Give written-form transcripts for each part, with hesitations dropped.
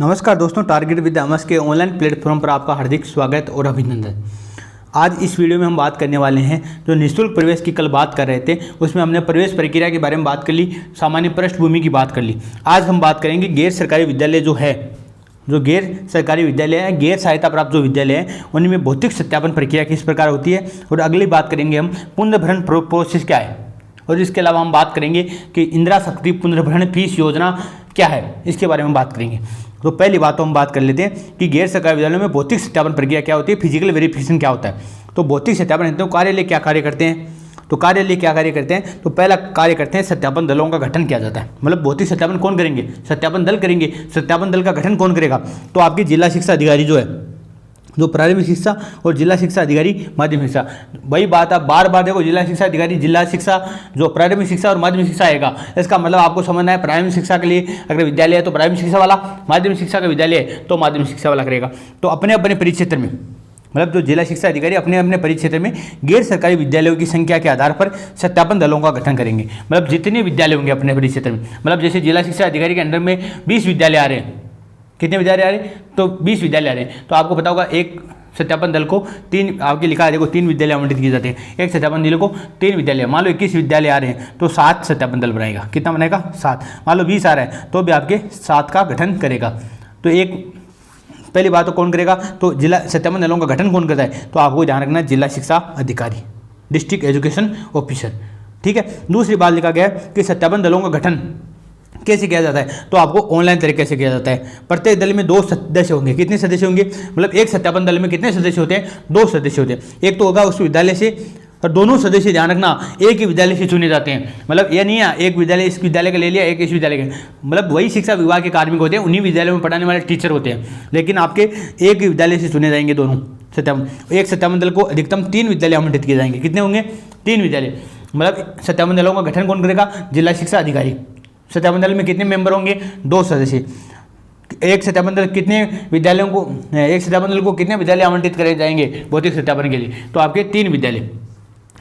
नमस्कार दोस्तों, target with अमस के ऑनलाइन प्लेटफॉर्म पर आपका हार्दिक स्वागत और अभिनंदन। आज इस वीडियो में हम बात करने वाले हैं जो निःशुल्क प्रवेश की कल बात कर रहे थे, उसमें हमने प्रवेश प्रक्रिया के बारे में बात कर ली, सामान्य पृष्ठभूमि की बात कर ली। आज हम बात करेंगे गैर सरकारी विद्यालय जो गैर सरकारी विद्यालय है, गैर सहायता प्राप्त जो विद्यालय हैं, उनमें भौतिक सत्यापन प्रक्रिया किस प्रकार होती है। और अगली बात करेंगे हम पुनर्भरण प्रोसेस क्या है। और इसके अलावा हम बात करेंगे कि इंदिरा शक्ति पुनर्भरण फीस योजना क्या है, इसके बारे में बात करेंगे। तो पहली बात तो हम बात कर लेते हैं कि गैर सरकारी विद्यालयों में भौतिक सत्यापन प्रक्रिया क्या होती है, फिजिकल वेरिफिकेशन क्या होता है। तो भौतिक सत्यापन हेतु कार्यालय क्या कार्य करते हैं, तो कार्यालय क्या कार्य करते हैं, तो पहला कार्य करते हैं सत्यापन दलों का गठन किया जाता है। मतलब भौतिक सत्यापन कौन करेंगे, सत्यापन दल करेंगे। सत्यापन दल का गठन कौन करेगा, तो आपकी जिला शिक्षा अधिकारी जो प्राथमिक शिक्षा और जिला शिक्षा अधिकारी माध्यमिक शिक्षा। वही बात आप बार बार देखो, जिला शिक्षा अधिकारी, जिला शिक्षा, जो प्राथमिक शिक्षा और माध्यमिक शिक्षा आएगा। इसका मतलब आपको समझना है, प्राथमिक शिक्षा के लिए अगर विद्यालय है तो प्राथमिक शिक्षा वाला, माध्यमिक शिक्षा का विद्यालय है तो माध्यमिक शिक्षा वाला करेगा। तो अपने अपने परिक्षेत्र में, मतलब जो जिला शिक्षा अधिकारी अपने अपने परिक्षेत्र में गैर सरकारी विद्यालयों की संख्या के आधार पर सत्यापन दलों का गठन करेंगे। मतलब जितने विद्यालय होंगे अपने परिक्षेत्र में, मतलब जैसे जिला शिक्षा अधिकारी के अंडर में 20 विद्यालय आ रहे हैं, कितने विद्यालय आ रहे हैं, तो 20 विद्यालय आ रहे हैं। तो आपको पता होगा एक सत्यापन दल को 3, आपके लिखा है देखो, 3 विद्यालय आवंटित किए जाते हैं। एक सत्यापन दल को 3 विद्यालय, मान लो 21 विद्यालय आ रहे हैं तो 7 सत्यापन दल बनाएगा। कितना बनाएगा, 7। मान लो 20 आ रहा है तो भी आपके 7 का गठन करेगा। तो एक पहली बात तो कौन करेगा, तो जिला सत्यापन दलों का गठन कौन करता है, तो आपको ध्यान रखना है जिला शिक्षा अधिकारी, डिस्ट्रिक्ट एजुकेशन ऑफिसर। ठीक है। दूसरी बात लिखा गया है कि सत्यापन दलों का गठन कैसे किया जाता है, तो आपको ऑनलाइन तरीके से किया जाता है। प्रत्येक दल में 2 सदस्य होंगे। कितने सदस्य होंगे, मतलब एक सत्यापन दल में कितने सदस्य होते हैं, 2 सदस्य होते हैं। एक तो होगा उस विद्यालय से, और दोनों सदस्य ध्यान रखना एक ही विद्यालय से चुने जाते हैं। मतलब ये नहीं है एक विद्यालय इस विद्यालय का ले लिया, एक इस विद्यालय का, मतलब वही शिक्षा विभाग के कार्मिक होते हैं, उन्हीं विद्यालयों में पढ़ाने वाले टीचर होते हैं, लेकिन आपके एक ही विद्यालय से चुने जाएंगे दोनों सत्यापन। एक सत्यापन दल को अधिकतम 3 विद्यालय आवंटित किए जाएंगे। कितने होंगे, 3 विद्यालय। मतलब सत्यापन दलों का गठन कौन करेगा, जिला शिक्षा अधिकारी। सत्यापन दल में कितने मेंबर होंगे, 2 सदस्य। एक सत्यापन दल कितने विद्यालयों को, एक सत्यापन दल को कितने विद्यालय आवंटित करे जाएंगे भौतिक सत्यापन के लिए, तो आपके 3 विद्यालय।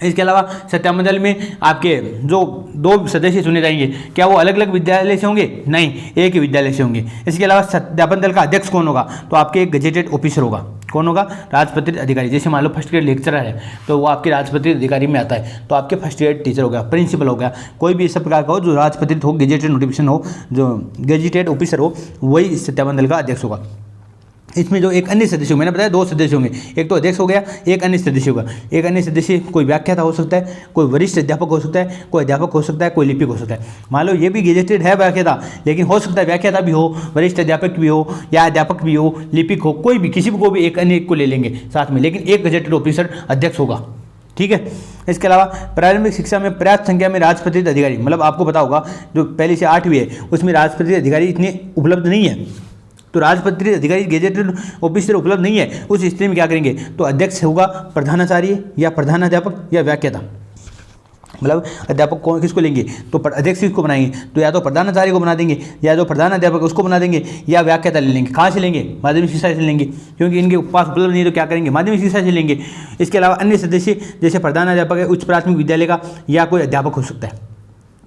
इसके अलावा सत्यापन दल में आपके जो 2 सदस्य चुने जाएंगे, क्या वो अलग अलग विद्यालय से होंगे, नहीं, एक ही विद्यालय से होंगे। इसके अलावा सत्यापन दल का अध्यक्ष कौन होगा, तो आपके एक गजेटेड ऑफिसर होगा। कौन होगा, राजपत्रित अधिकारी। जैसे मान लो फर्स्ट ग्रेड लेक्चरर है तो वो आपके राजपत्रित अधिकारी में आता है, तो आपके फर्स्ट ग्रेड टीचर हो गया, प्रिंसिपल हो गया, कोई भी इस प्रकार का हो जो राजपत्रित हो, गेजेटेड नोटिफिकेशन हो, जो गेजेटेड ऑफिसर हो, वही सत्यापन दल का अध्यक्ष होगा। इसमें जो एक अन्य सदस्य, मैंने बताया 2 सदस्य होंगे, एक तो अध्यक्ष हो गया, एक अन्य सदस्य होगा। एक अन्य सदस्य कोई व्याख्याता हो सकता है, कोई वरिष्ठ अध्यापक हो सकता है, कोई अध्यापक हो सकता है, कोई लिपिक हो सकता है। मान लो ये भी गेजेटेड है व्याख्याता, लेकिन हो सकता है व्याख्याता भी हो, वरिष्ठ अध्यापक भी हो, या अध्यापक भी हो, लिपिक हो, कोई भी, किसी को भी एक अन्य को ले लेंगे साथ में, लेकिन एक गजेटेड ऑफिसर अध्यक्ष होगा। ठीक है। इसके अलावा प्रारंभिक शिक्षा में पर्याप्त संख्या में राजपत्रित अधिकारी, मतलब आपको पता होगा जो पहली से 8वीं है उसमें राजपत्रित अधिकारी इतने उपलब्ध नहीं है, तो राजपत्रित अधिकारी गेजेटेड ऑफिसर उपलब्ध नहीं है। उस स्थिति में क्या करेंगे, तो अध्यक्ष होगा प्रधानाचार्य या प्रधानाध्यापक या व्याख्याता। मतलब अध्यापक कौन किसको लेंगे, तो अध्यक्ष किसको बनाएंगे, तो या तो प्रधानाचार्य को बना देंगे, या जो प्रधानाध्यापक उसको बना देंगे, या व्याख्याता ले लेंगे। कहाँ से लेंगे, माध्यमिक शिक्षा से लेंगे, क्योंकि इनके पास उपलब्ध नहीं है तो क्या करेंगे, माध्यमिक शिक्षा से लेंगे। इसके अलावा अन्य सदस्य जैसे प्रधानाध्यापक है उच्च प्राथमिक विद्यालय का, या कोई अध्यापक हो सकता है।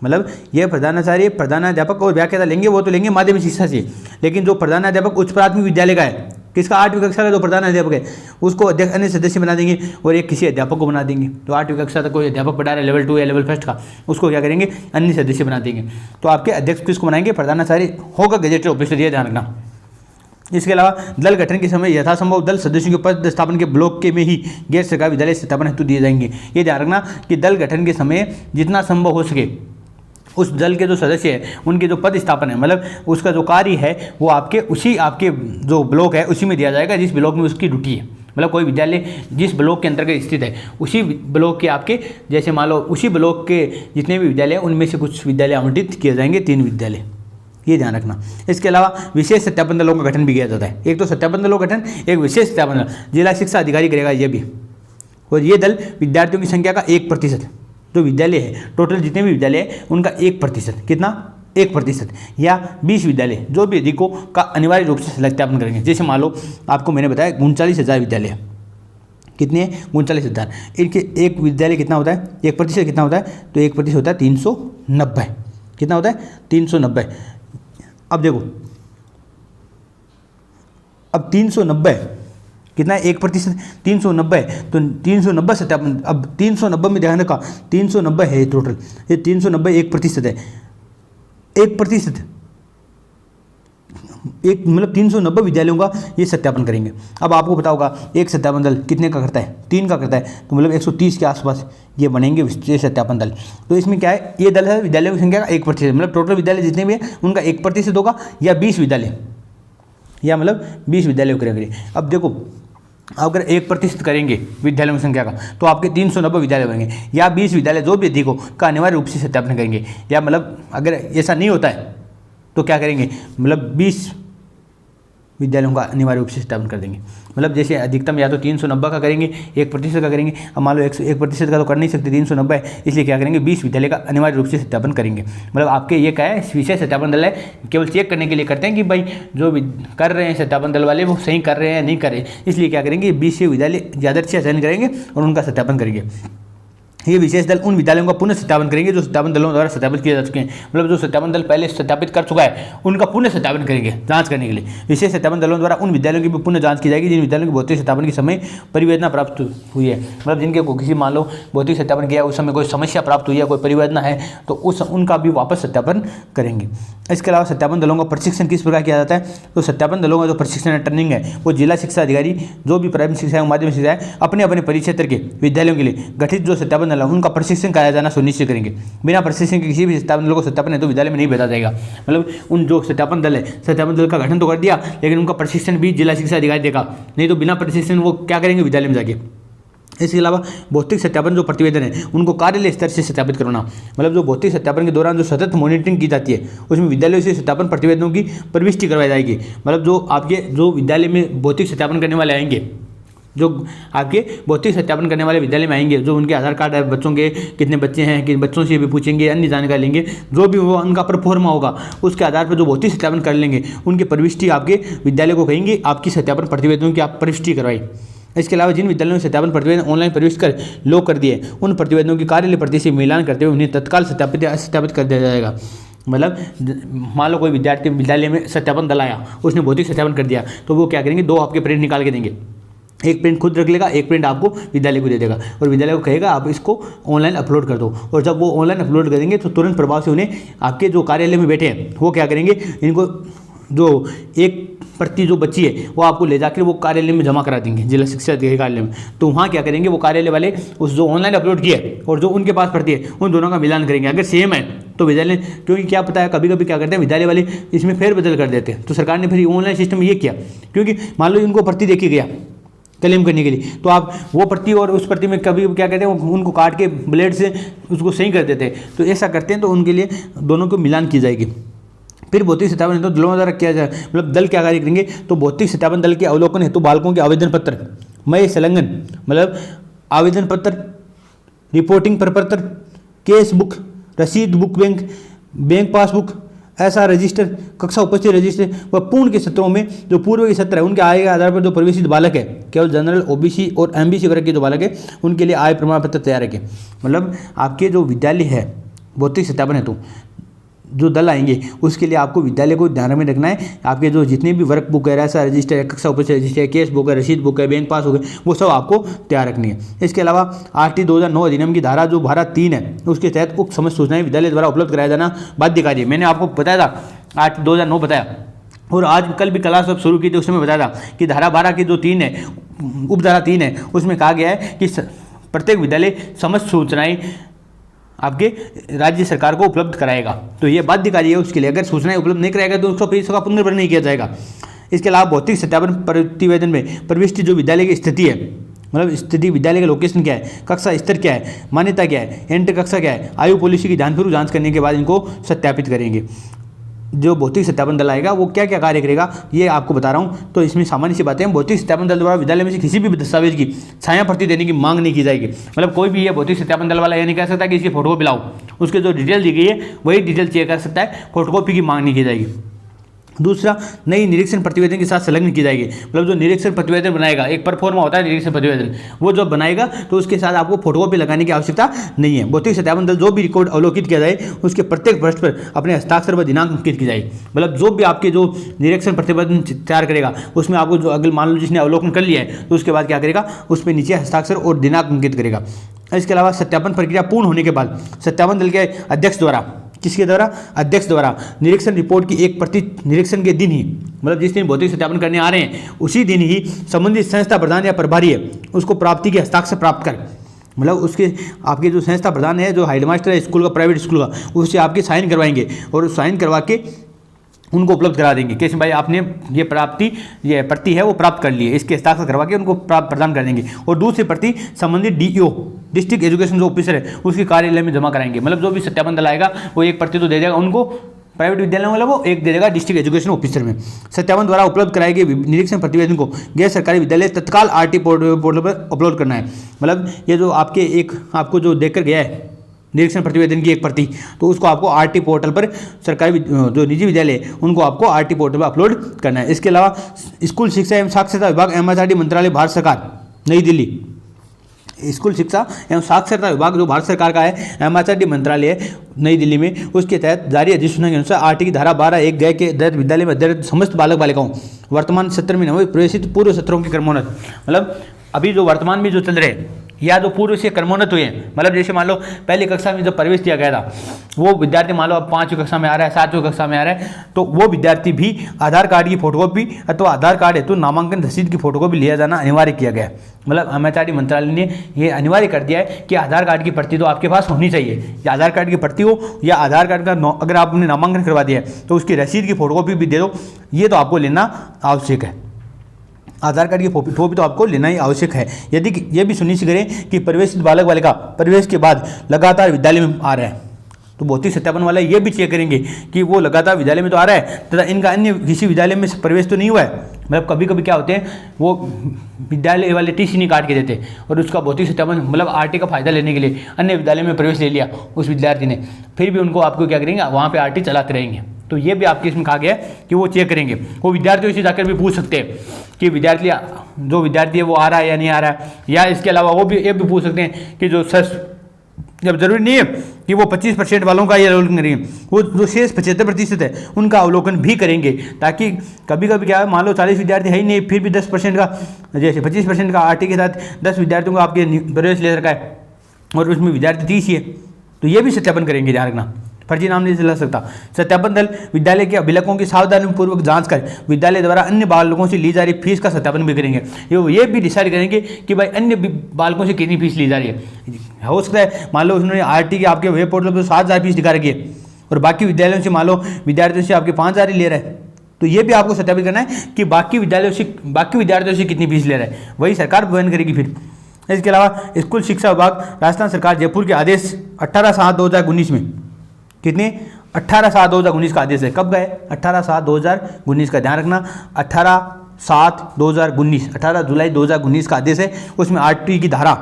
मतलब ये प्रधानाचार्य, प्रधानाध्यापक और व्याख्याता लेंगे, वो तो लेंगे माध्यमिक शिक्षा से, लेकिन जो प्रधानाध्यापक उच्च प्राथमिक विद्यालय का है, किसका, 8वीं कक्षा का जो प्रधानाध्यापक है उसको अध्यक्ष अन्य सदस्य बना देंगे, और एक किसी अध्यापक को बना देंगे। तो 8वीं कक्षा तक कोई अध्यापक पढ़ा रहा है लेवल 2 या लेवल 1 का, उसको क्या करेंगे, अन्य सदस्य बना देंगे। तो आपके अध्यक्ष किसको बनाएंगे, प्रधानाचार्य होगा गजेटेड ऑफिसर, ये ध्यान रखना। इसके अलावा दल गठन के समय यथासंभव दल सदस्यों के पद स्थापन के ब्लॉक के में ही गैर सरकारी विद्यालय स्थापना हेतु दिए जाएंगे। ये ध्यान रखना कि दल गठन के समय जितना संभव हो सके उस दल के जो सदस्य हैं उनके जो पद स्थापन है, मतलब उसका जो कार्य है वो आपके जो ब्लॉक है उसी में दिया जाएगा जिस ब्लॉक में उसकी ड्यूटी है। मतलब कोई विद्यालय जिस ब्लॉक के अंतर्गत स्थित है उसी ब्लॉक के आपके, जैसे मान लो उसी ब्लॉक के जितने भी विद्यालय हैं उनमें से कुछ विद्यालय आवंटित किए जाएंगे, 3 विद्यालय, ये ध्यान रखना। इसके अलावा विशेष सत्यापन दलों का गठन भी किया जाता है। एक तो सत्यापन दलों का गठन, एक विशेष सत्यापन दल, जिला शिक्षा अधिकारी करेगा ये भी। और ये दल विद्यार्थियों की संख्या का 1%, जो विद्यालय है टोटल जितने भी विद्यालय है उनका 1%, कितना, 1%, या 20 विद्यालय जो भी अधिकों का अनिवार्य रूप से सत्यापन करेंगे। जैसे मान लो आपको मैंने बताया 39,000 विद्यालय, कितने हैं, 39,000, इनके एक विद्यालय कितना होता है, 1% कितना होता है, तो 1% होता है 390, कितना होता है, 390। अब देखो अब 390 कितना है, 1%, 390, तो 390 सत्यापन। अब 390 में ध्यान रखा 390 है टोटल, ये 390 1% है, 1%, एक मतलब 390 विद्यालयों का ये सत्यापन करेंगे। अब आपको पता होगा एक सत्यापन दल कितने का करता है, 3 का करता है, तो मतलब 130 के आसपास ये बनेंगे विशेष सत्यापन दल। तो इसमें क्या है, ये दल है विद्यालयों की संख्या का 1%, मतलब टोटल विद्यालय जितने भी हैं उनका 1% होगा, या 20 विद्यालय, या मतलब 20 विद्यालय करेंगे। अब देखो अगर 1% करेंगे विद्यालयों की संख्या का तो आपके 390 विद्यालय बनेंगे, या 20 विद्यालय जो भी अधिक हो का अनिवार्य रूप से सत्यापन करेंगे। या मतलब अगर ऐसा नहीं होता है तो क्या करेंगे, मतलब 20 विद्यालयों का अनिवार्य रूप से सत्यापन कर देंगे। मतलब जैसे अधिकतम या तो 390 का करेंगे, 1% का करेंगे। अब मान लो 1% का तो कर नहीं सकते, 390 है, इसलिए क्या करेंगे 20 विद्यालय का अनिवार्य रूप से सत्यापन करेंगे। मतलब आपके ये क्या है, विशेष सत्यापन दल है, केवल चेक करने के लिए करते हैं कि भाई जो कर रहे हैं सत्यापन दल वाले वो सही कर रहे हैं नहीं कर रहे, इसलिए क्या करेंगे 20 विद्यालय ज़्यादा अच्छा चयन करेंगे और उनका सत्यापन करेंगे। ये विशेष दल उन विद्यालयों का पुनः सत्यापन करेंगे जो सत्यापन दलों द्वारा सत्यापित किए जा चुके हैं। मतलब जो सत्यापन दल पहले सत्यापित कर चुका है उनका पुनः सत्यापन करेंगे जांच करने के लिए। विशेष सत्यापन दलों द्वारा उन विद्यालयों की भी पुनः जांच की जाएगी जिन विद्यालयों की भौतिक सत्यापन के समय परिवेदना प्राप्त हुई है। मतलब जिनके को किसी मान लो भौतिक सत्यापन किया उस समय कोई समस्या प्राप्त हुई है, कोई परिवेदना है, तो उनका भी वापस सत्यापन करेंगे। इसके अलावा सत्यापन दलों का प्रशिक्षण किस प्रकार किया जाता है, तो सत्यापन दलों का जो प्रशिक्षण है, ट्रेनिंग है, वो जिला शिक्षा अधिकारी जो भी प्राथमिक शिक्षा है, माध्यमिक शिक्षा है, अपने अपने परिक्षेत्र के विद्यालयों के लिए गठित जो सत्यापन दल है उनका प्रशिक्षण कराया जाना सुनिश्चित करेंगे। बिना प्रशिक्षण के किसी भी सत्यापन दल को सत्यापन है तो विद्यालय में नहीं भेजा जाएगा। मतलब उन जो सत्यापन दल है, सत्यापन दल का गठन तो कर दिया लेकिन उनका प्रशिक्षण भी जिला शिक्षा अधिकारी देगा, नहीं तो बिना प्रशिक्षण वो क्या करेंगे विद्यालय में जाके। इसके अलावा भौतिक सत्यापन जो प्रतिवेदन है उनको कार्यालय स्तर से सत्यापित करना। मतलब जो भौतिक सत्यापन के दौरान जो सतत मॉनिटरिंग की जाती है उसमें विद्यालयों से सत्यापन प्रतिवेदनों की प्रविष्टि करवाई जाएगी। मतलब जो आपके जो विद्यालय में भौतिक सत्यापन करने वाले आएंगे, जो आपके भौतिक सत्यापन करने वाले विद्यालय में आएंगे, जो उनके आधार कार्ड है, बच्चों के कितने बच्चे हैं, कि बच्चों से भी पूछेंगे, अन्य जानकारी लेंगे, जो भी वो उनका परफॉर्मा होगा उसके आधार पर जो भौतिक सत्यापन कर लेंगे उनकी प्रविष्टि आपके विद्यालय को कहेंगे आपकी सत्यापन प्रतिवेदनों की आप प्रविष्टि करवाई। इसके अलावा जिन विद्यालयों में सत्यापन प्रतिवेदन ऑनलाइन प्रविष्ट कर लॉक कर दिए उन प्रतिवेदनों की कार्यालय प्रति से मिलान करते हुए उन्हें तत्काल सत्यापित या असत्यापित कर दिया जाएगा। मतलब मान लो कोई विद्यार्थी विद्यालय में सत्यापन दल आया, उसने भौतिक सत्यापन कर दिया, तो वो क्या करेंगे 2 आपके प्रिंट निकाल के देंगे, एक प्रिंट खुद रख लेगा, एक प्रिंट आपको विद्यालय को दे देगा और विद्यालय को कहेगा आप इसको ऑनलाइन अपलोड कर दो। और जब वो ऑनलाइन अपलोड करेंगे तो तुरंत प्रभाव से उन्हें आपके जो कार्यालय में बैठे हैं वो क्या करेंगे, इनको जो 1% जो बची है वो आपको ले जाकर वो कार्यालय में जमा करा देंगे, जिला शिक्षा अधिकारी कार्यालय में। तो वहाँ क्या करेंगे वो कार्यालय वाले उस जो ऑनलाइन अपलोड किया है और जो उनके पास प्रति है उन दोनों का मिलान करेंगे। अगर सेम है तो विद्यालय, क्योंकि क्या पता है कभी कभी क्या करते हैं विद्यालय वाले इसमें फेरबदल कर देते हैं, तो सरकार ने फिर ऑनलाइन सिस्टम ये किया, क्योंकि मान लो इनको प्रति देखी गया क्लेम करने के लिए, तो आप वो प्रति और उस प्रति में कभी क्या कहते हैं उनको काट के ब्लेड से उसको सही कर देते हैं, तो ऐसा करते हैं तो उनके लिए दोनों को मिलान की जाएगी। फिर भौतिक सत्यापन हेतु दलों द्वारा किया जाए, मतलब दल क्या कार्य करेंगे, तो भौतिक सत्यापन दल के अवलोकन हेतु बालकों के आवेदन पत्र, मय संलग्न मतलब आवेदन पत्र, रिपोर्टिंग प्रपत्र, केस बुक, रसीद बुक, बैंक पासबुक, ऐसा रजिस्टर, कक्षा उपस्थिति रजिस्टर व पूर्ण के सत्रों में जो पूर्व के सत्र है उनके आय के आधार पर जो प्रवेशित बालक है, केवल जनरल ओबीसी और एमबीसी वर्ग के जो बालक है उनके लिए आय प्रमाण पत्र तैयार रखें। मतलब आपके जो विद्यालय है भौतिक सत्यापन हेतु जो दल आएंगे उसके लिए आपको विद्यालय को ध्यान में रखना है, आपके जो जितने भी वर्क बुक है, ऐसा रजिस्टर है, कक्षा उपस्थिति रजिस्टर है, केस बुक है, रसीद बुक है, बैंक पास बुक है, वो सब आपको तैयार रखनी है। इसके अलावा आरटी 2009 अधिनियम की धारा जो धारा 3 है उसके तहत उक्त समस्त सूचनाएं विद्यालय द्वारा उपलब्ध कराया जाना बाध्यकारी है। मैंने आपको बताया था 8/2009 बताया, और आज कल भी क्लास अब शुरू की थी उसमें बताया था कि धारा 12 की जो 3 है उपधारा 3 है उसमें कहा गया है कि प्रत्येक विद्यालय समस्त सूचनाएं आपके राज्य सरकार को उपलब्ध कराएगा, तो ये बाध्यकारी है उसके लिए। अगर सूचनाएं उपलब्ध नहीं कराएगा तो उसको फिर इसका पुनर्भरण नहीं किया जाएगा। इसके अलावा भौतिक सत्यापन प्रतिवेदन में प्रविष्टि जो विद्यालय की स्थिति है, मतलब स्थिति विद्यालय का लोकेशन क्या है, कक्षा स्तर क्या है, मान्यता क्या है, एंटर कक्षा क्या है, आयु पॉलिसी की ध्यानपूर्वक जांच करने के बाद इनको सत्यापित करेंगे। जो भौतिक सत्यापन दल आएगा वो क्या क्या कार्य करेगा ये आपको बता रहा हूँ। तो इसमें सामान्य सी बातें हैं, भौतिक सत्यापन दल द्वारा विद्यालय में से किसी भी दस्तावेज की छाया प्रति देने की मांग नहीं की जाएगी। मतलब कोई भी ये भौतिक सत्यापन दल वाला ये नहीं कह सकता कि इसकी फोटोकॉपी लाओ, उसके जो डिटेल दी गई है वही डिटेल चेक कर सकता है, फोटोकॉपी की मांग नहीं की जाएगी। दूसरा, नई निरीक्षण प्रतिवेदन के साथ संलग्न की जाएगी। मतलब जो निरीक्षण प्रतिवेदन बनाएगा, एक परफॉर्मा होता है निरीक्षण प्रतिवेदन, वो जो बनाएगा तो उसके साथ आपको फोटोकॉपी लगाने की आवश्यकता नहीं है। भौतिक सत्यापन दल जो भी रिकॉर्ड अवलोकित किया जाए उसके प्रत्येक पृष्ठ पर अपने हस्ताक्षर व दिनांक अंकित की जाएगी। मतलब जो भी आपके जो निरीक्षण प्रतिवेदन तैयार करेगा उसमें आपको जो अगर मान लो जिसने अवलोकन कर लिया है तो उसके बाद क्या करेगा, उस पर नीचे हस्ताक्षर और दिनांक अंकित करेगा। इसके अलावा सत्यापन प्रक्रिया पूर्ण होने के बाद सत्यापन दल के अध्यक्ष द्वारा, किसके द्वारा, अध्यक्ष द्वारा निरीक्षण रिपोर्ट की एक प्रति निरीक्षण के दिन ही, मतलब जिस दिन भौतिक सत्यापन करने आ रहे हैं उसी दिन ही संबंधित संस्था प्रधान या प्रभारी है उसको प्राप्ति के हस्ताक्षर प्राप्त कर, मतलब उसके आपके जो संस्था प्रधान है, जो हेडमास्टर है स्कूल का, प्राइवेट स्कूल का, उससे आपके साइन करवाएंगे और साइन करवा के उनको उपलब्ध करा देंगे कि भाई आपने ये प्रति है वो प्राप्त कर ली है, इसके हस्ताक्षर करवा के उनको प्रदान कर देंगे। और दूसरी प्रति संबंधित डीईओ, डिस्ट्रिक्ट एजुकेशन जो ऑफिसर है उसके कार्यालय में जमा कराएंगे। मतलब जो भी सत्यापन दल आएगा वो एक प्रति तो दे देगा उनको, प्राइवेट विद्यालय वाला वो एक दे देगा डिस्ट्रिक्ट एजुकेशन ऑफिसर में। सत्यापन द्वारा उपलब्ध कराए गए निरीक्षण प्रतिवेदन को गैर सरकारी विद्यालय तत्काल आरटी पोर्टल पर अपलोड करना है। मतलब ये जो आपको जो देकर गया है निरीक्षण प्रतिवेदन की एक प्रति, तो उसको आपको आरटी पोर्टल पर सरकारी जो निजी विद्यालय है उनको आपको आरटी पोर्टल पर अपलोड करना है। इसके अलावा स्कूल शिक्षा एवं साक्षरता विभाग एमएचआरडी मंत्रालय भारत सरकार नई दिल्ली, स्कूल शिक्षा एवं साक्षरता विभाग जो भारत सरकार का है, एमएचआरडी मंत्रालय है नई दिल्ली में, उसके तहत जारी अधिसूचना के अनुसार आरटी की धारा 12(1) गए के दत्त विद्यालय में अध्ययनरत समस्त बालक बालिकाओं वर्तमान सत्र में नवे प्रवेशित पूर्व सत्रों के क्रमोन्नत, मतलब अभी जो वर्तमान में जो चल रहे हैं या जो पूर्व से क्रमोन्नत हुए हैं, मतलब जैसे मान लो पहली कक्षा में जब प्रवेश दिया गया था वो विद्यार्थी मान लो अब 5वीं कक्षा में आ रहा है, 7वीं कक्षा में आ रहा है, तो वो विद्यार्थी भी आधार कार्ड की फोटोकॉपी अथवा आधार कार्ड है तो नामांकन रसीद की फोटोकॉपी लिया जाना अनिवार्य किया गया है। मतलब एमएचआरडी मंत्रालय ने ये अनिवार्य कर दिया है कि आधार कार्ड की प्रति तो आपके पास होनी चाहिए, या आधार कार्ड की प्रति हो या आधार कार्ड का अगर आपने नामांकन करवा दिया है तो उसकी रसीद की फोटोकॉपी भी दे दो, ये तो आपको लेना आवश्यक है। आधार कार्ड की फोटो तो आपको लेना ही आवश्यक है। यदि ये भी सुनिश्चित करें कि प्रवेशित बालक बालिका प्रवेश के बाद लगातार विद्यालय में आ रहा है, तो भौतिक सत्यापन वाला ये भी चेक करेंगे कि वो लगातार विद्यालय में तो आ रहा है तथा इनका अन्य किसी विद्यालय में प्रवेश तो नहीं हुआ है। मतलब कभी कभी क्या होते हैं वो विद्यालय वाले टीसी नहीं काट के देते और उसका भौतिक सत्यापन मतलब आरटी का फायदा लेने के लिए अन्य विद्यालय में प्रवेश ले लिया उस विद्यार्थी ने, फिर भी उनको आपको क्या करेंगे वहाँ पर आरटी चलाते रहेंगे। तो ये भी आपके इसमें कहा गया है कि वो चेक करेंगे। वो विद्यार्थियों से जाकर भी पूछ सकते हैं कि जो विद्यार्थी है वो आ रहा है या नहीं आ रहा है, या इसके अलावा वो भी ये भी पूछ सकते हैं कि जो जब जरूरी नहीं है कि वो 25% वालों का ये अवलोकन करेंगे, वो जो शेष 75% है उनका अवलोकन भी करेंगे, ताकि कभी कभी क्या है मान लो 40 विद्यार्थी है ही नहीं फिर भी 10% का, जैसे 25% का आरटी के साथ 10 विद्यार्थियों को आपके प्रवेश ले रखा है और उसमें विद्यार्थी 30 ही है, तो ये भी सत्यापन करेंगे, ध्यान रखना। फर्जी नाम नहीं चला सकता। सत्यापन दल विद्यालय के अभिलेखों की सावधानीपूर्वक जांच कर विद्यालय द्वारा अन्य बालकों से ली जा रही फीस का सत्यापन भी करेंगे। ये भी डिसाइड करेंगे कि भाई अन्य बालकों से कितनी फीस ली जा रही है। हो सकता है मान लो उन्होंने आरटी के आपके वेब पोर्टल पर 7,000 फीस दिखा रखी है और बाकी विद्यालयों से मान लो विद्यार्थियों से आपके 5,000 ही ले रहा है, तो ये भी आपको सत्यापित करना है कि बाकी विद्यार्थियों से कितनी फीस ले रहा है, वही सरकार वहन करेगी। फिर इसके अलावा स्कूल शिक्षा विभाग राजस्थान सरकार जयपुर के आदेश 18/7/2019 में कितने 18/7/2019 का आदेश है, कब गए 18/7/2019 का ध्यान रखना, 18/7/2019 18 जुलाई 2019 का आदेश है। उसमें आरटी की धारा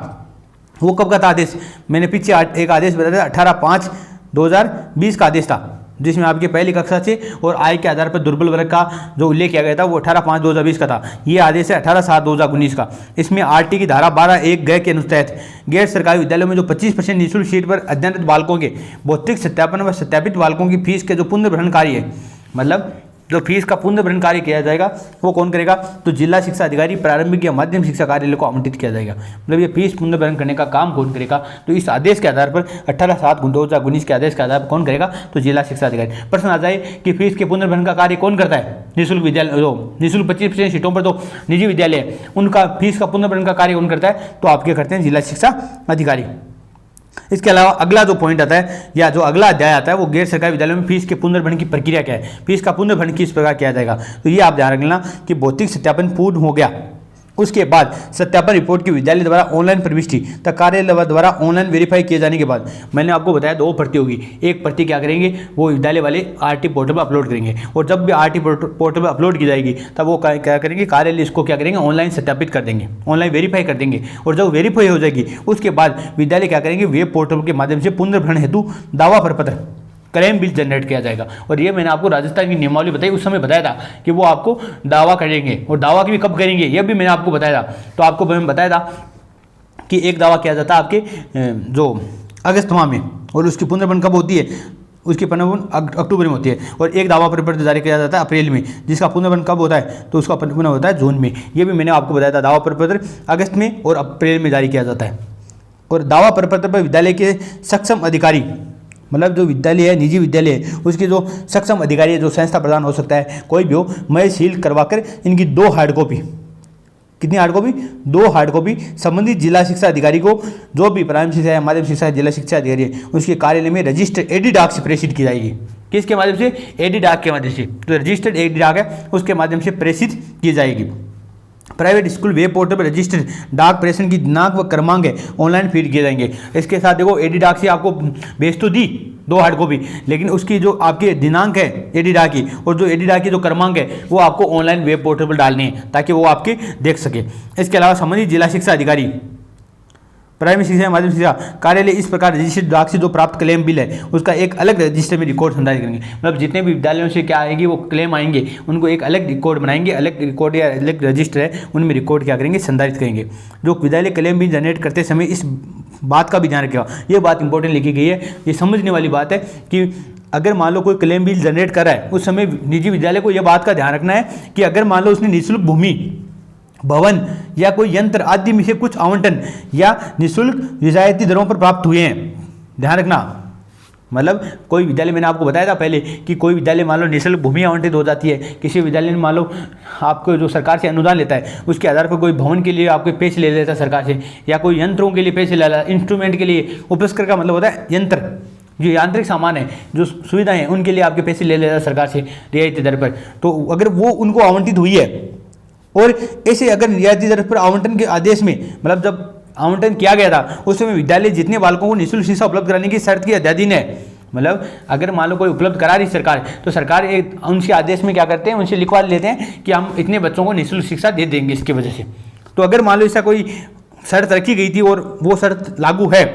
वो कब का था आदेश, मैंने पीछे एक आदेश बताया था 18/5/2020 का आदेश था, जिसमें आपके पहली कक्षा से और आय के आधार पर दुर्बल वर्ग का जो उल्लेख किया गया था वो 18/5/2020 का था। ये आदेश है 18/7/2019 का। इसमें आरटी की धारा 12(1) गए के अनुतहत गैर सरकारी विद्यालयों में जो 25% निःशुल्क सीट पर अध्ययनरत बालकों के भौतिक सत्यापन व सत्यापित बालकों की फीस के जो पुनर्ग्रहण कार्य है, मतलब जो फीस का पुनर्ग्रहण कार्य किया जाएगा वो कौन करेगा, तो जिला शिक्षा अधिकारी प्रारंभिक या माध्यमिक शिक्षा कार्यालय को आवंटित किया जाएगा। मतलब ये फीस पुनर्ग्रहण करने का काम कौन करेगा, तो इस आदेश के आधार पर 18/7/2019 के आदेश के आधार पर कौन करेगा, तो जिला शिक्षा अधिकारी। प्रश्न आ जाए कि फीस के पुनर्ग्रहण का कार्य कौन करता है, निःशुल्क विद्यालय जो निःशुल्क 25% सीटों पर तो निजी विद्यालय है उनका फीस का पुनर्ग्रहण का कार्य कौन करता है, तो आपके करते हैं जिला शिक्षा अधिकारी। इसके अलावा अगला जो पॉइंट आता है या जो अगला अध्याय आता है वो गैर सरकारी विद्यालयों में फीस के पुनर्भरण की प्रक्रिया क्या है, फीस का पुनर्भरण किस प्रकार किया जाएगा। तो ये आप ध्यान रखना कि भौतिक सत्यापन पूर्ण हो गया, उसके बाद सत्यापन रिपोर्ट की विद्यालय द्वारा ऑनलाइन प्रविष्टि तक कार्यालय द्वारा ऑनलाइन वेरीफाई किए जाने के बाद मैंने आपको बताया 2 प्रति होगी। एक प्रति क्या करेंगे, वो विद्यालय वाले आरटी पोर्टल पर अपलोड करेंगे और जब भी आरटी पोर्टल पर अपलोड की जाएगी तब वो क्या करेंगे, कार्यालय इसको क्या करेंगे, ऑनलाइन सत्यापित कर देंगे, ऑनलाइन वेरीफाई कर देंगे। और जब वेरीफाई हो जाएगी उसके बाद विद्यालय क्या करेंगे, वेब पोर्टल के माध्यम से पुनर्भरण हेतु दावा प्रपत्र क्लेम बिल जनरेट किया जाएगा। और ये मैंने आपको राजस्थान की नियमावली बताई, उस समय बताया था कि वो आपको दावा करेंगे, और दावा भी कब करेंगे ये भी मैंने आपको बताया था। तो आपको मैंने बताया था कि एक दावा किया जाता है आपके जो अगस्त माह में, और उसकी पुनर्बन कब होती है, उसकी पुनर्बन अक्टूबर में होती है। और एक दावा प्रपत्र जारी किया जाता है अप्रैल में, जिसका पुनर्बन कब होता है, तो उसका पुनर्बन होता है जून में। ये भी मैंने आपको बताया था, दावा प्रपत्र अगस्त में और अप्रैल में जारी किया जाता है। और दावा प्रपत्र पर विद्यालय के सक्षम अधिकारी, मतलब जो विद्यालय है, निजी विद्यालय है, उसके जो सक्षम अधिकारी है, जो संस्था प्रधान हो सकता है, कोई भी हो, मैं सील करवाकर इनकी 2 हार्ड कॉपी, कितनी हार्ड कॉपी, 2 हार्ड कॉपी संबंधित जिला शिक्षा अधिकारी को, जो भी प्राइमरी शिक्षा या माध्यमिक शिक्षा जिला शिक्षा अधिकारी है, उसके कार्यालय में रजिस्टर्ड एडी डाक से प्रेषित की जाएगी। किसके माध्यम से, एडी डाक के माध्यम से। तो रजिस्टर्ड एडी डाक है, उसके माध्यम से प्रेषित की जाएगी। प्राइवेट स्कूल वेब पोर्टल पर रजिस्टर्ड डाक प्रेषण की दिनांक व क्रमांक है ऑनलाइन फीड किए जाएंगे। इसके साथ देखो एडी डाक से आपको भेज तो दी 2 हार्ड कॉपी, लेकिन उसकी जो आपके दिनांक है एडी डाक की, और जो एडी डाक की जो क्रमांक है, वो आपको ऑनलाइन वेब पोर्टल पर डालनी है, ताकि वो आपके देख सके। इसके अलावा संबंधित जिला शिक्षा अधिकारी, प्राइमरी शिक्षा माध्यमिक शिक्षा कार्यालय इस प्रकार रजिस्टर्ड डाक से जो प्राप्त क्लेम बिल है, उसका एक अलग रजिस्टर में रिकॉर्ड संधारित करेंगे। मतलब जितने भी विद्यालयों से क्या आएगी, वो क्लेम आएंगे, उनको एक अलग रिकॉर्ड बनाएंगे, अलग रिकॉर्ड या अलग रजिस्टर है, उनमें रिकॉर्ड क्या करेंगे, संधारित करेंगे। जो विद्यालय क्लेम बिल जनरेट करते समय इस बात का भी ध्यान रखेगा, ये बात इंपॉर्टेंट लिखी गई है, ये समझने वाली बात है कि अगर मान लो कोई क्लेम बिल जनरेट कर रहा है, उस समय निजी विद्यालय को यह बात का ध्यान रखना है कि अगर मान लो उसने निःशुल्क भूमि, भवन या कोई यंत्र आदि में से कुछ आवंटन या निःशुल्क रियायती दरों पर प्राप्त हुए हैं, ध्यान रखना। मतलब कोई विद्यालय, मैंने आपको बताया था पहले कि कोई विद्यालय मान लो निःशुल्क भूमि आवंटित हो जाती है, किसी विद्यालय ने मान लो आपको जो सरकार से अनुदान लेता है, उसके आधार पर कोई भवन के लिए आपके पैसे ले लेता है सरकार से, या कोई यंत्रों के लिए पैसे ले लेता है, इंस्ट्रूमेंट के लिए, उपस्कर का मतलब होता है यंत्र, जो यांत्रिक सामान है, जो सुविधाएं हैं, उनके लिए आपके पैसे ले लेता है सरकार से रियायती दर पर। तो अगर वो उनको आवंटित हुई है, और ऐसे अगर रियायती दर पर आवंटन के आदेश में, मतलब जब आवंटन किया गया था उस समय विद्यालय जितने बालकों को निःशुल्क शिक्षा उपलब्ध कराने की शर्त की अध्याधीन है, मतलब अगर मान लो कोई उपलब्ध करा रही सरकार, तो सरकार एक उनके आदेश में क्या करते हैं, उनसे लिखवा लेते हैं कि हम इतने बच्चों को निःशुल्क शिक्षा दे देंगे इसकी वजह से। तो अगर मान लो ऐसा कोई शर्त रखी गई थी और वो शर्त लागू है,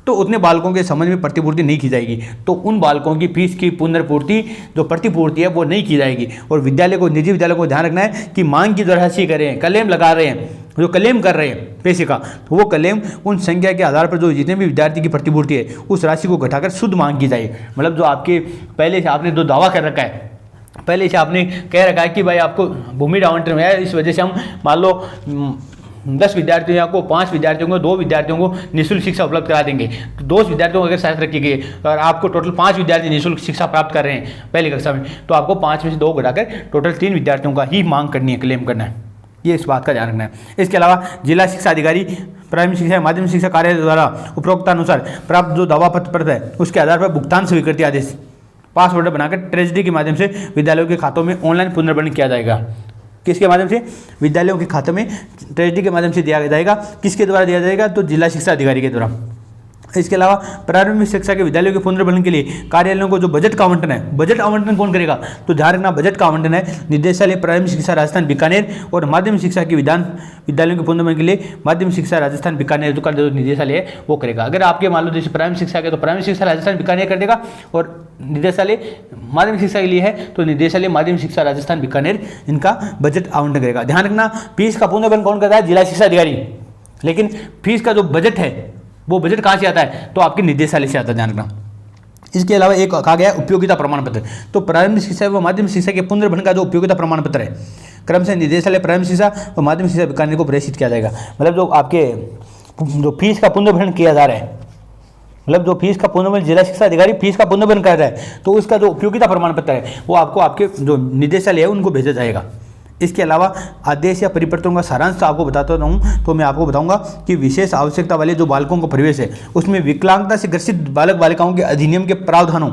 तो उतने बालकों के समझ में प्रतिपूर्ति नहीं की जाएगी, तो उन बालकों की फीस की पुनर्पूर्ति, जो प्रतिपूर्ति है, वो नहीं की जाएगी। और विद्यालय को, निजी विद्यालय को ध्यान रखना है कि मांग की राशि करें, क्लेम लगा रहे हैं, जो क्लेम कर रहे हैं पैसे का, तो वो क्लेम उन संख्या के आधार पर जो जितने भी विद्यार्थी की प्रतिपूर्ति है, उस राशि को घटाकर शुद्ध मांग की जाए। मतलब जो आपके पहले से आपने जो दावा कर रखा है, पहले से आपने कह रखा है कि भाई आपको भूमि आवंटन है, इस वजह से हम मान लो 10 विद्यार्थियों को, 5 विद्यार्थियों को, 2 विद्यार्थियों को निःशुल्क शिक्षा उपलब्ध करा देंगे। तो 2 विद्यार्थियों को अगर शर्त रखी गई और आपको टोटल 5 विद्यार्थी निःशुल्क शिक्षा प्राप्त कर रहे हैं पहली कक्षा में, तो आपको 5 में से 2 घटाकर टोटल 3 विद्यार्थियों का ही मांग करनी है, क्लेम करना है। ये इस बात का ध्यान रखना है। इसके अलावा जिला शिक्षा अधिकारी प्राइमरी शिक्षा माध्यमिक शिक्षा कार्यालय द्वारा उपरोक्तानुसार प्राप्त जो दावा पत्र है, उसके आधार पर भुगतान स्वीकृति आदेश पास ऑर्डर बनाकर ट्रेजरी के माध्यम से विद्यालयों के खातों में ऑनलाइन पुनर्वर्ण किया जाएगा। किसके माध्यम से? विद्यालयों के खातों में ट्रेजरी के माध्यम से दिया जाएगा। किसके द्वारा दिया जाएगा? तो जिला शिक्षा अधिकारी के द्वारा। इसके अलावा प्रारंभिक शिक्षा के विद्यालयों के पुनर्वलन के लिए कार्यालयों को जो बजट का आवंटन है, बजट आवंटन कौन करेगा? तो ध्यान रखना, बजट का आवंटन है निदेशालय प्रारंभिक शिक्षा राजस्थान बीकानेर और माध्यमिक शिक्षा के विद्यालयों के पुनर्वलन के लिए माध्यमिक शिक्षा राजस्थान बीकानेर का जो निदेशालय है वो करेगा। अगर आपके मान लो जैसे प्रारंभिक शिक्षा के तो प्रारंभिक शिक्षा राजस्थान बीकानेर कर देगा, और निदेशालय माध्यमिक शिक्षा के लिए है तो निदेशालय माध्यमिक शिक्षा राजस्थान बीकानेर इनका बजट आवंटन करेगा। ध्यान रखना, फीस का पुनर्वलन कौन करता है? जिला शिक्षा अधिकारी। लेकिन फीस का जो बजट है वो बजट कहाँ से आता है? तो आपके निदेशालय से आता है। ध्यान रखना। इसके अलावा एक कहा गया उपयोगिता प्रमाण पत्र। तो प्रारंभिक शिक्षा व माध्यमिक शिक्षा के पुनर्वलन का जो उपयोगिता प्रमाण पत्र है क्रमशः निदेशालय प्रारंभिक शिक्षा व माध्यमिक शिक्षा बीकानेर को प्रेषित किया जाएगा। मतलब जो आपके जो फीस का पुनर्वलन किया जा रहा है, मतलब जो फीस का पुनर्वलन जिला शिक्षा अधिकारी फीस का पुनर्वलन कर रहा है, तो उसका जो उपयोगिता प्रमाण पत्र है वो आपको आपके जो निदेशालय है उनको भेजा जाएगा। इसके अलावा आदेश या परिपत्रों का सारांश आपको बताता हूँ, तो मैं आपको बताऊंगा कि विशेष आवश्यकता वाले जो बालकों का प्रवेश है उसमें विकलांगता से ग्रसित बालक बालिकाओं के अधिनियम के प्रावधानों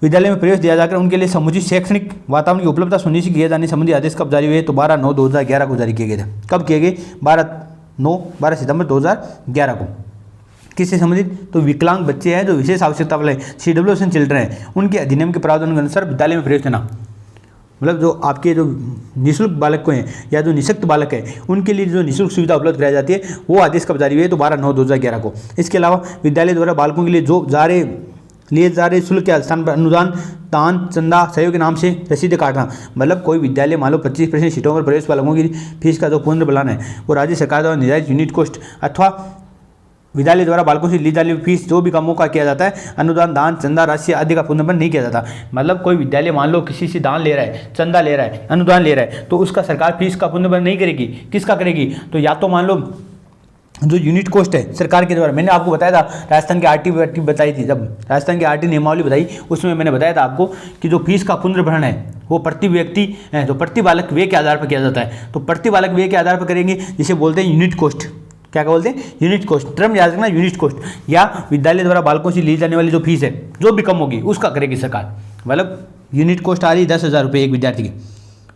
विद्यालय में प्रवेश दिया जाकर उनके लिए समुचित शैक्षणिक वातावरण की उपलब्धता सुनिश्चित किए जाने संबंधी आदेश कब जारी हुए? तो 12/9/2011 को जारी किए गए थे। कब किए गए? 12 सितंबर 2011 को। किससे संबंधित? तो विकलांग बच्चे हैं जो विशेष आवश्यकता वाले CWSN चिल्ड्रन हैं, उनके अधिनियम के प्रावधान के अनुसार विद्यालय में प्रवेश देना। मतलब जो आपके जो निःशुल्क बालक हैं या जो निःशक्त बालक हैं उनके लिए जो निःशुल्क सुविधा उपलब्ध कराई जाती है वो आदेश कब जारी हुए? तो 12/9/2011 को। इसके अलावा विद्यालय द्वारा बालकों के लिए जो जा रहे लिए जा रहे शुल्क के स्थान पर अनुदान, दान, चंदा, सहयोग के नाम से रसीदें काटना। मतलब कोई विद्यालय मान लो 25% सीटों पर प्रवेश वालों की फीस का जो पुनर्बलान है वो राज्य सरकार द्वारा निर्धारित यूनिट कॉस्ट अथवा विद्यालय द्वारा बालकों से ली जाने वाली फीस जो भी कामों का किया जाता है, अनुदान, दान, चंदा राशि आदि का पुनर्बलन नहीं किया जाता। मतलब कोई विद्यालय मान लो किसी से दान ले रहा है, चंदा ले रहा है, अनुदान ले रहा है, तो उसका सरकार फीस का पुनर्बलन नहीं करेगी। किसका करेगी? तो या तो मान लो जो यूनिट कॉस्ट है सरकार के द्वारा, मैंने आपको बताया था राजस्थान की आरटी बताई थी, जब राजस्थान की आरटी नियमावली बताई उसमें मैंने बताया था आपको कि जो फीस का पुनर्भरण है वो प्रति व्यक्ति है तो प्रति बालक व्यय के आधार पर किया जाता है। तो प्रति बालक व्यय के आधार पर करेंगे, जिसे बोलते हैं यूनिट कॉस्ट। क्या बोलते हैं? Unit cost. टर्म याद रखना, यूनिट कॉस्ट। या विद्यालय द्वारा बालकों से ली जाने वाली जो फीस है जो भी कम होगी उसका करेगी सरकार। मतलब यूनिट कॉस्ट आ रही 10,000 रुपये एक विद्यार्थी की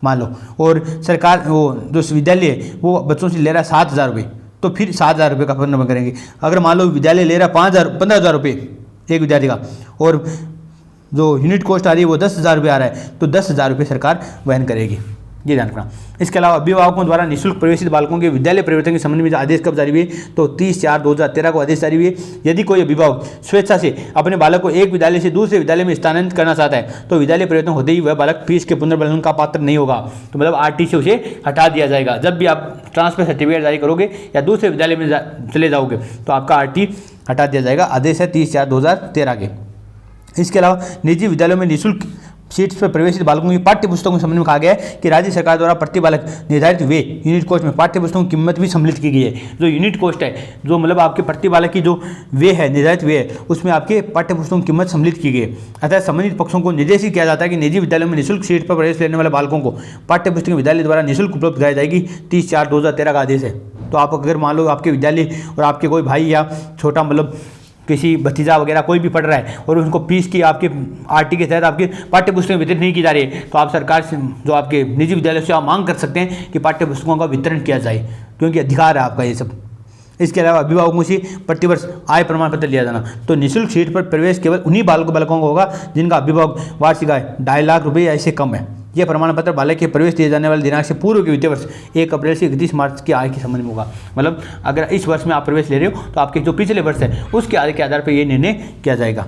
मान लो, और सरकार वो जो विद्यालय है वो बच्चों से ले रहा है 7,000 रुपये, तो फिर 7,000 रुपये का पुनर्भरण करेंगे। अगर मान लो विद्यालय ले रहा है 15,000 रुपये एक विद्यार्थी का, और जो यूनिट कॉस्ट आ रही है वो 10,000 रुपये आ रहा है, तो 10,000 रुपये सरकार वहन करेगी। ये ध्यान रखना। इसके अलावा अभिभावकों द्वारा निःशुल्क प्रवेशित बालकों के विद्यालय परिवर्तन के संबंध में आदेश कब जारी हुए? तो 30/4/2013 को आदेश जारी हुए। यदि कोई अभिभावक स्वेच्छा से अपने बालक को एक विद्यालय से दूसरे विद्यालय में स्थानांतरित करना चाहता है तो विद्यालय परिवर्तन होते ही वह बालक फीस के पुनर्बलन का पात्र नहीं होगा। तो मतलब आरटी से उसे हटा दिया जाएगा। जब भी आप ट्रांसफर सर्टिफिकेट जारी करोगे या दूसरे विद्यालय में चले जाओगे तो आपका आरटी हटा दिया जाएगा। आदेश है 30/4/2013 के। इसके अलावा निजी विद्यालयों में निःशुल्क सीट्स पर प्रवेशित बालकों की पाठ्य पुस्तकों के संबंध में कहा गया है कि राज्य सरकार द्वारा प्रति बालक निर्धारित वे यूनिट कॉस्ट में पाठ्य पुस्तकों की कीमत भी सम्मिलित की गई है। जो यूनिट कॉस्ट है, जो मतलब आपके प्रति बालक की जो वे है, निर्धारित वे है, उसमें आपके पाठ्य पुस्तकों की कीमत सम्मिलित की गई है। अतः संबंधित पक्षों को निर्देशित किया जाता है कि निजी विद्यालयों में निःशुल्क सीट पर प्रवेश लेने वाले बालकों को पाठ्य पुस्तकें विद्यालय द्वारा निःशुल्क उपलब्ध कराई जाएगी। 30/4/2013 का आदेश है। तो आप अगर मान लो आपके विद्यालय और आपके कोई भाई या छोटा मतलब किसी भतीजा वगैरह कोई भी पढ़ रहा है और उनको फीस की आपके आरटी के तहत आपकी पाठ्य पुस्तकें वितरित नहीं की जा रही है, तो आप सरकार से जो आपके निजी विद्यालय से आप मांग कर सकते हैं कि पाठ्य पुस्तकों का वितरण किया जाए, क्योंकि अधिकार है आपका ये सब। इसके अलावा अभिभावकों से प्रतिवर्ष आय प्रमाण पत्र लिया जाना। तो निःशुल्क सीट पर प्रवेश केवल उन्हीं बालकों को होगा जिनका अभिभावक वार्षिक आय 2.5 लाख रुपये या इससे कम है। यह प्रमाण पत्र बालक के प्रवेश दिए जाने वाले दिनांक से पूर्व के वित्तीय वर्ष 1 अप्रैल से 31 मार्च की आय के संबंध में होगा। मतलब अगर इस वर्ष में आप प्रवेश ले रहे हो तो आपके जो पिछले वर्ष है उसके आय के आधार पर यह निर्णय किया जाएगा।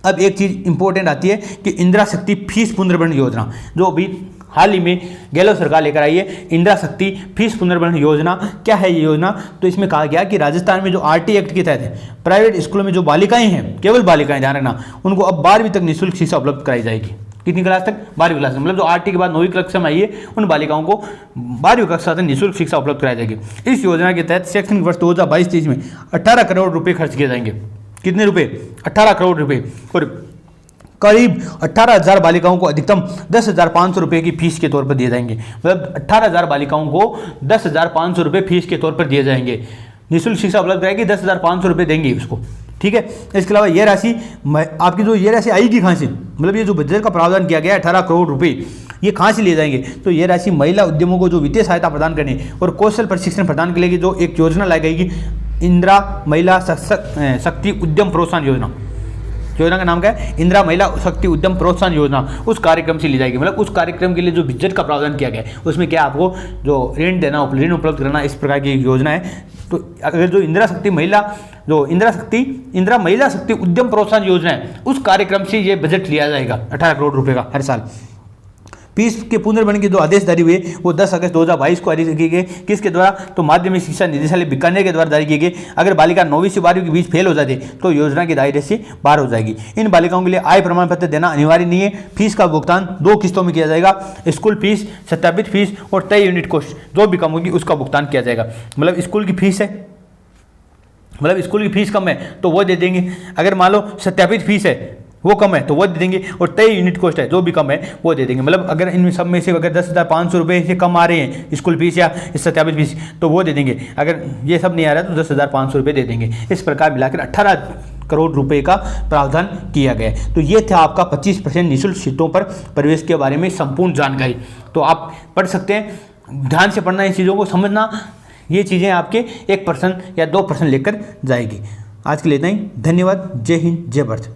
अब एक चीज़ इंपॉर्टेंट आती है कि इंदिरा शक्ति फीस पुनर्भरण योजना, जो अभी हाल ही में गहलोत सरकार लेकर आई है। इंदिरा शक्ति फीस पुनर्भरण योजना क्या है ये योजना? तो इसमें कहा गया कि राजस्थान में जो आरटी एक्ट के तहत है प्राइवेट स्कूलों में जो बालिकाएं हैं, केवल बालिकाएं, ध्यान रखना, उनको अब 12वीं तक निःशुल्क शिक्षा उपलब्ध कराई जाएगी। कितनी क्लास तक? 12वीं क्लास तक। मतलब जो आरटी के बाद 9वीं कक्षा में आई है उन बालिकाओं को 12वीं कक्षा तक निःशुल्क शिक्षा उपलब्ध कराई जाएगी। इस योजना के तहत शैक्षणिक वर्ष 2022-23 में 18 करोड़ रुपये खर्च किए जाएंगे। कितने रुपए? 18 करोड़ रुपये। और करीब 18,000 बालिकाओं को अधिकतम 10,500 रुपये की फीस के तौर पर दिए जाएंगे। मतलब 18,000 बालिकाओं को 10,500 रुपये फीस के तौर पर दिए जाएंगे। निःशुल्क शिक्षा उपलब्ध कराएगी, 10,500 रुपये देंगे उसको। ठीक है। इसके अलावा ये राशि आपकी जो ये राशि आएगी कहाँ से? मतलब ये जो बजट का प्रावधान किया गया है 18 करोड़ रुपये, ये कहाँ से लिए जाएंगे? तो ये राशि महिला उद्यमों को जो वित्तीय सहायता प्रदान करने और कौशल प्रशिक्षण प्रदान के लिए जो एक योजना लाई गई, इंदिरा महिला शक्ति उद्यम प्रोत्साहन योजना। योजना का नाम क्या है? इंदिरा महिला शक्ति उद्यम प्रोत्साहन योजना। उस कार्यक्रम से ली जाएगी। मतलब उस कार्यक्रम के लिए जो बजट का प्रावधान किया गया है उसमें क्या आपको जो ऋण देना, ऋण उपलब्ध कराना, इस प्रकार की योजना है। तो अगर जो इंदिरा महिला शक्ति उद्यम प्रोत्साहन योजना है उस कार्यक्रम से ये बजट लिया जाएगा 18 करोड़ रुपए का हर साल। फीस के पुनर्भरण के जो आदेश जारी हुए वो 10 अगस्त 2022 को जारी किए गए। किसके द्वारा? तो माध्यमिक शिक्षा निदेशालय बीकानेर के द्वारा जारी किए गए। अगर बालिका 9वीं से 12वीं के बीच फेल हो जाती तो योजना के दायरे से बाहर हो जाएगी। इन बालिकाओं के लिए आय प्रमाण पत्र देना अनिवार्य नहीं है। फीस का भुगतान 2 किस्तों में किया जाएगा। स्कूल फीस, सत्यापित फीस और तय यूनिट कॉस्ट जो भी कम होगी उसका भुगतान किया जाएगा। मतलब स्कूल की फीस है, मतलब स्कूल की फीस कम है तो वो दे देंगे। अगर मान लो सत्यापित फीस है वो कम है तो वो दे देंगे, और तय यूनिट कॉस्ट है जो भी कम है वो दे देंगे। मतलब अगर इनमें सब में से अगर 10,500 रुपये से कम आ रहे हैं स्कूल फीस या सत्यापित फीस तो वो दे देंगे। अगर ये सब नहीं आ रहा तो 10,500 रुपये दे देंगे। इस प्रकार मिलाकर 18 करोड़ रुपए का प्रावधान किया गया है। तो ये था आपका 25% निःशुल्क सीटों पर प्रवेश के बारे में संपूर्ण जानकारी। तो आप पढ़ सकते हैं, ध्यान से पढ़ना, इन चीज़ों को समझना। ये चीज़ें आपके 1% या 2% लेकर जाएगी। आज के लिए इतना ही। धन्यवाद। जय हिंद, जय भारत।